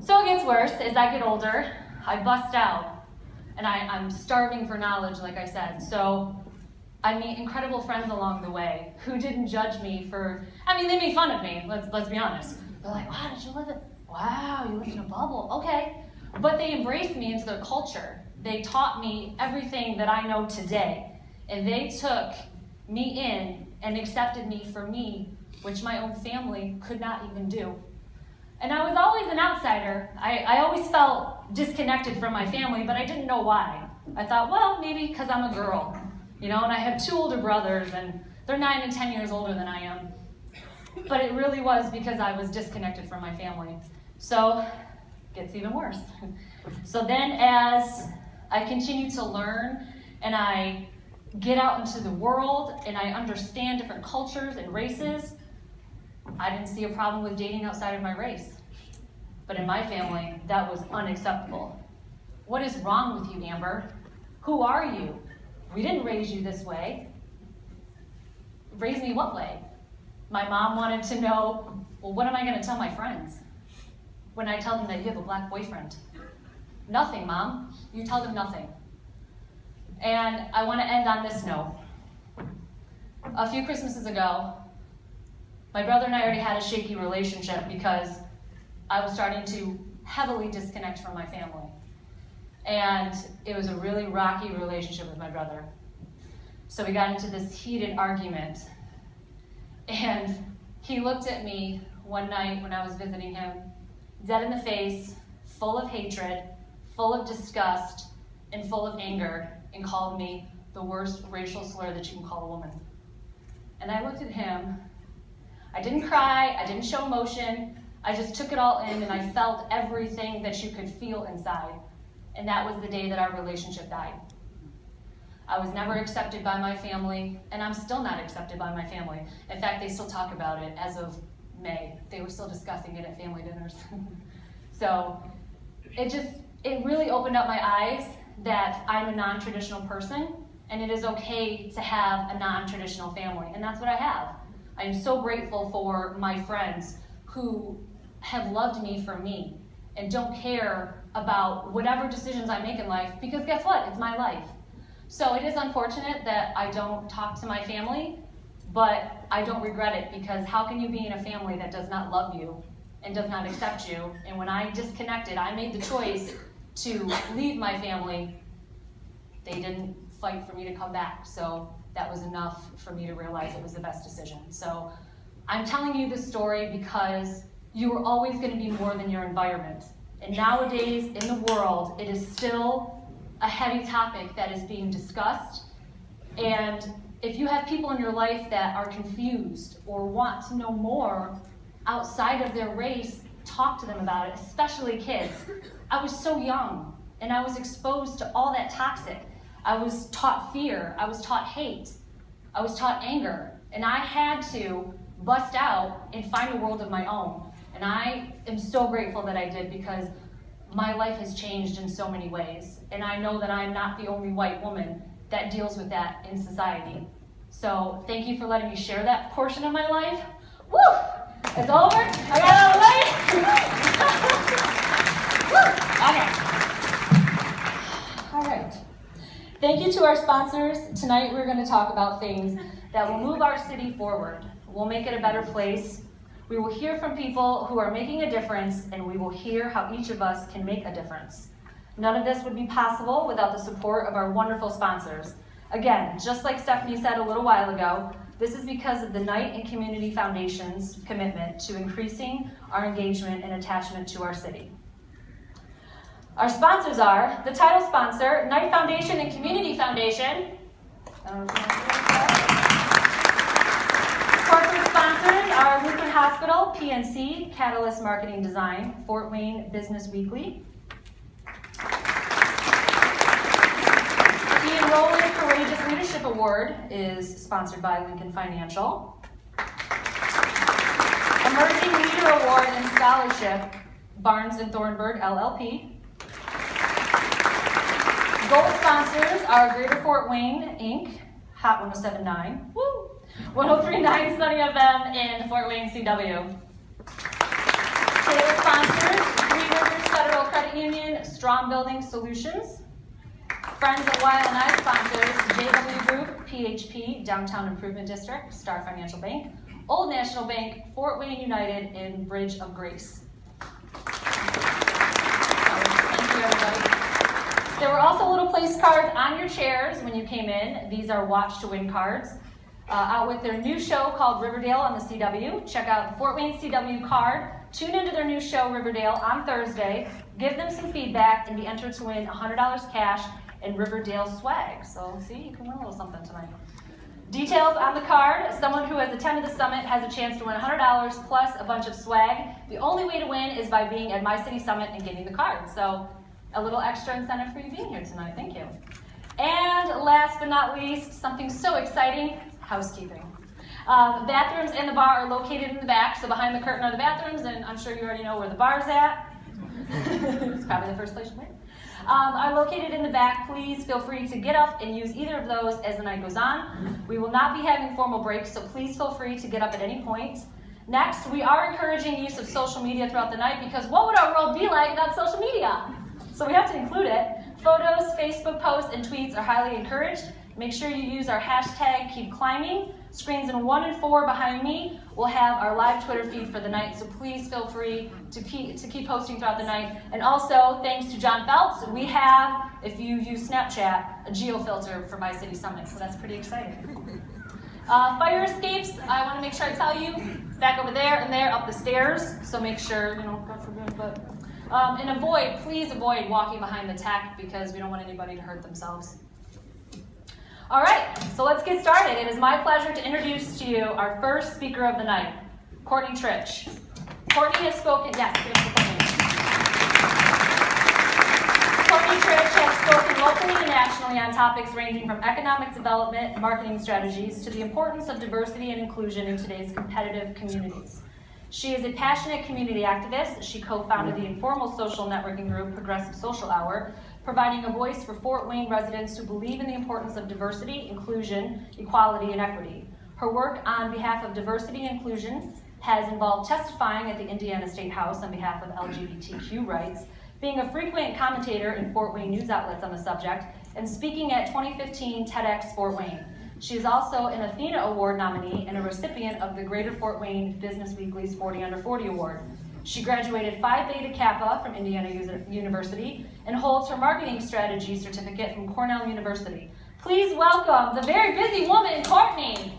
So it gets worse. As I get older, I bust out, and I'm starving for knowledge, like I said. So I meet incredible friends along the way who didn't judge me for, they made fun of me, let's be honest. They're like, wow, did you live it? Wow, you lived in a bubble, okay. But they embraced me into their culture. They taught me everything that I know today. And they took me in and accepted me for me, which my own family could not even do. And I was always an outsider. I always felt disconnected from my family, but I didn't know why. I thought, well, maybe because I'm a girl. And I have 2 older brothers, and they're 9 and 10 years older than I am. But it really was because I was disconnected from my family. So it gets even worse. So then as I continue to learn, and I get out into the world, and I understand different cultures and races, I didn't see a problem with dating outside of my race. But in my family, that was unacceptable. What is wrong with you, Amber? Who are you? We didn't raise you this way. Raise me what way? My mom wanted to know, well, what am I going to tell my friends when I tell them that you have a black boyfriend? Nothing, Mom. You tell them nothing. And I want to end on this note. A few Christmases ago, my brother and I already had a shaky relationship because I was starting to heavily disconnect from my family. And it was a really rocky relationship with my brother. So we got into this heated argument. And he looked at me one night when I was visiting him, dead in the face, full of hatred, full of disgust, and full of anger, and called me the worst racial slur that you can call a woman. And I looked at him. I didn't cry, I didn't show emotion, I just took it all in, and I felt everything that you could feel inside. And that was the day that our relationship died. I was never accepted by my family, and I'm still not accepted by my family. In fact, they still talk about it as of May. They were still discussing it at family dinners. So it really opened up my eyes that I'm a non-traditional person, and it is okay to have a non-traditional family, and that's what I have. I am so grateful for my friends who have loved me for me and don't care about whatever decisions I make in life, because guess what? It's my life. So it is unfortunate that I don't talk to my family, but I don't regret it, because how can you be in a family that does not love you and does not accept you? And when I disconnected, I made the choice to leave my family. They didn't fight for me to come back, so that was enough for me to realize it was the best decision. So I'm telling you this story because you are always going to be more than your environment. And nowadays in the world, it is still a heavy topic that is being discussed. And if you have people in your life that are confused or want to know more outside of their race, talk to them about it, especially kids. I was so young, and I was exposed to all that toxic. I was taught fear, I was taught hate, I was taught anger, and I had to bust out and find a world of my own. And I am so grateful that I did, because my life has changed in so many ways. And I know that I'm not the only white woman that deals with that in society. So thank you for letting me share that portion of my life. Woo! It's over. I got out of the way. Okay. All right. Thank you to our sponsors. Tonight we're going to talk about things that will move our city forward. We'll make it a better place. We will hear from people who are making a difference, and we will hear how each of us can make a difference. None of this would be possible without the support of our wonderful sponsors. Again, just like Stephanie said a little while ago, this is because of the Knight and Community Foundation's commitment to increasing our engagement and attachment to our city. Our sponsors are the title sponsor, Knight Foundation and Community Foundation. Corporate sponsors are Lutheran Hospital, PNC, Catalyst Marketing Design, Fort Wayne Business Weekly. The Enrolling Courageous Leadership Award is sponsored by Lincoln Financial. Emerging Leader Award and Scholarship, Barnes & Thornburg, LLP. Gold sponsors are Greater Fort Wayne, Inc., Hot 107.9, woo! 103.9 Sunny FM, and Fort Wayne CW. Table sponsors, Three Rivers Strom Building Solutions, Friends of Weil and I sponsors JW Group, PHP, Downtown Improvement District, Star Financial Bank, Old National Bank, Fort Wayne United, and Bridge of Grace. Thank you, everybody. There were also little place cards on your chairs when you came in. These are Watch to Win cards. Out with their new show called Riverdale on the CW. Check out the Fort Wayne CW card. Tune into their new show, Riverdale, on Thursday. Give them some feedback and be entered to win $100 cash and Riverdale swag. So, see, you can win a little something tonight. Details on the card. Someone who has attended the summit has a chance to win $100 plus a bunch of swag. The only way to win is by being at My City Summit and getting the card. So, a little extra incentive for you being here tonight. Thank you. And last but not least, something so exciting, housekeeping. The bathrooms and the bar are located in the back, so behind the curtain are the bathrooms, and I'm sure you already know where the bar's at. It's probably the first place you went. Are located in the back. Please feel free to get up and use either of those as the night goes on. We will not be having formal breaks, so please feel free to get up at any point. Next, we are encouraging use of social media throughout the night because what would our world be like without social media? So we have to include it. Photos, Facebook posts, and tweets are highly encouraged. Make sure you use our hashtag #KeepClimbing. Screens in 1 and 4 behind me will have our live Twitter feed for the night, so please feel free to keep posting throughout the night. And also, thanks to John Phelps, we have, if you use Snapchat, a geo filter for My City Summit, so that's pretty exciting. Fire escapes, I want to make sure I tell you, back over there and there, up the stairs, so make sure, God forbid, but... and please avoid walking behind the tech because we don't want anybody to hurt themselves. All right, so let's get started. It is my pleasure to introduce to you our first speaker of the night, Courtney Trich. Courtney has spoken, yes, give us the Courtney. Courtney Trich has spoken locally and nationally on topics ranging from economic development, marketing strategies, to the importance of diversity and inclusion in today's competitive communities. She is a passionate community activist. She co-founded the informal social networking group Progressive Social Hour, providing a voice for Fort Wayne residents who believe in the importance of diversity, inclusion, equality, and equity. Her work on behalf of diversity and inclusion has involved testifying at the Indiana State House on behalf of LGBTQ rights, being a frequent commentator in Fort Wayne news outlets on the subject, and speaking at 2015 TEDx Fort Wayne. She is also an Athena Award nominee and a recipient of the Greater Fort Wayne Business Weekly's 40 Under 40 Award. She graduated Phi Beta Kappa from Indiana University and holds her marketing strategy certificate from Cornell University. Please welcome the very busy woman, Courtney.